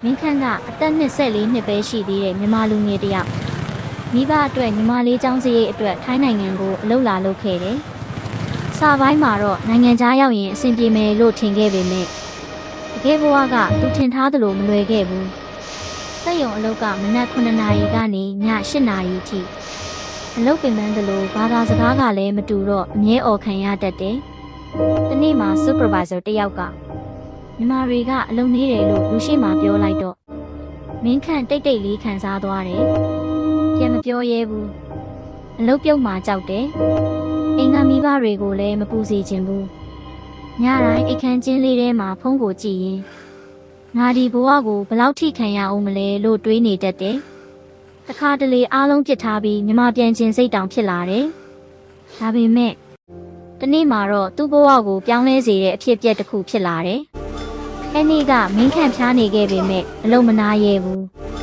မင်းခန့်ကအသက်24နှစ်ပဲရှိသေးတယ်မြန်မာလူငယ်တယောက်မိဘအတွက်ညီမလေးចောင်းစရိတ်အတွက်ထိုင်းနိုင်ငံကိုအလုပ်လာလုပ်ခဲ့တယ်။စာပိုင်းမှာတော့နိုင်ငံခြားရောက်ရင်အဆင်ပြေမယ်လို့ထင်ခဲ့ပေမဲ့တကယ်ဘဝကသူထင်ထားသလိုမလွယ်ခဲ့ဘူး။စက်ရုံအလုပ်ကမနက်9နာရီကနေည8နာရီထိအလုပ်ပင်ပန်းသလိုဘာသာစကားကလည်းမတူတော့အမြဲအော်ခံရတတ်တယ်။ဒီနေ့မှာ supervisor တယောက်ကမြန်မာတွေကအလုပ်နေတယ်လို့လူရှိမှပြောလိုက်တော့မင်းခန့်တိတ်တိတ်လေးခံစားသွားတယ်။ပြန်မပြောရဲဘူး။အလုပ်ပြုတ်မှကြောက်တယ်။အိမ်ကမိဘတွေကိုလည်းမပူစေချင်ဘူး။ညတိုင်းအိတ်ခမ်းချင်းလေးထဲမှာဖုန်းကိုကြည့်ရင်ငါဒီဘဝကိုဘယ်လောက်ထိခံရအောင်မလဲလို့တွေးနေတတ်တယ်။တခါတလေအားလုံးပြစ်ထားပြီးမြမပြန်ချင်းစိတ်တောင်ဖြစ်လာတယ်။ဒါပေမဲ့ဒီနေ့မှာတော့သူ့ဘဝကိုပြောင်းလဲစေတဲ့အဖြစ်အပျက်တစ်ခုဖြစ်လာတယ်။အဲ့နေ့ကမင်းခန့်ဖျားနေခဲ့ပေမဲ့အလုံးမနာရဲဘူး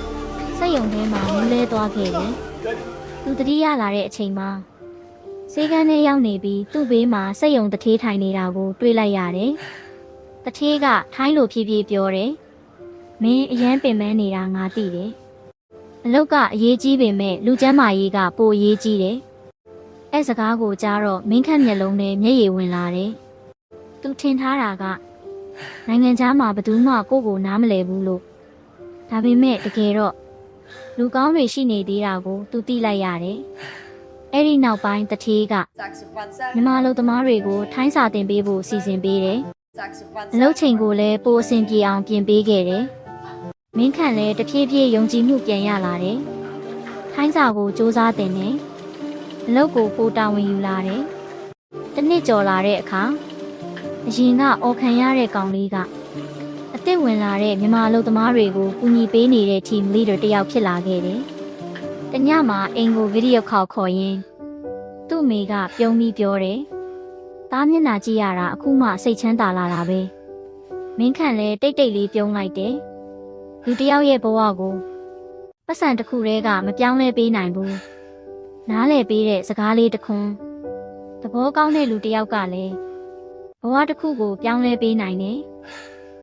။စက်ရုံထဲမှာမူးလဲသွားခဲ့တယ်။သူတတိယလာတဲ့အချိန်မှာစေကန်းထဲရောက်နေပြီးသူ့ဘေးမှာစက်ရုံတထေးထိုင်နေတာကိုတွေ့လိုက်ရတယ်။တထေးကထိုင်းလိုဖြည်းဖြည်းပြောတယ်။မင်းအရန်ပင်ပန်းနေတာငါသိတယ်။အလုတ်ကအရေးကြီးပေမဲ့လူကျန်းမာရေးကပိုအရေးကြီးတယ်။အဲ့စကားကိုကြားတော့မင်းခန့်မျက်လုံးထဲမျက်ရည်ဝင်လာတယ်။သူထင်ထားတာကနိုင်ငံခြားမှာဘယ်သူမှကိုယ့်ကိုနားမလည်ဘူးလို့ဒါပေမဲ့တကယ်တော့လူကောင်းတွေရှိနေသေးတာကိုသူသိလိုက်ရတယ်။အဲ့ဒီနောက်ပိုင်းတထေးကမြန်မာလူသမားတွေကိုထိုင်းစာသင်ပေးဖို့စီစဉ်ပေးတယ်။အလုပ်ချိန်ကိုလည်းပိုအဆင်ပြေအောင်ပြင်ပေးခဲ့တယ်။မင်းခန့်လည်းတဖြည်းဖြည်းယုံကြည်မှုပြန်ရလာတယ်။ထိုင်းစာကိုစူးစမ်းတင်တယ်။အလုပ်ကိုပိုတာဝန်ယူလာတယ်။တစ်နှစ်ကျော်လာတဲ့အခါအရင်ကအော်ခံရတဲ့ကောင်လေးကအစ်စ်ဝင်လာတဲ့မြန်မာလူသမားတွေကိုကူညီပေးနေတဲ့ team leader တယောက်ဖြစ်လာခဲ့တယ်။တညမှာအိမ်ကိုဗီဒီယိုခေါ်ခေါ်ရင်းသူ့မိကပြုံးပြီးပြောတယ်။သားမျက်နှာကြည့်ရတာအခုမှစိတ်ချမ်းသာလာတာပဲ။မင်းခန့်လည်းတိတ်တိတ်လေးပြုံးလိုက်တယ်။လူတယောက်ရဲ့ဘဝကိုပတ်စံတစ်ခုတည်းကမပြောင်းလဲပေးနိုင်ဘူး။နားလည်ပေးတဲ့စကားလေးတစ်ခွန်းသဘောကောင်းတဲ့လူတယောက်ကလည်းဘဝတစ်ခုကိုပြောင်းလဲပေးနိုင်တယ်။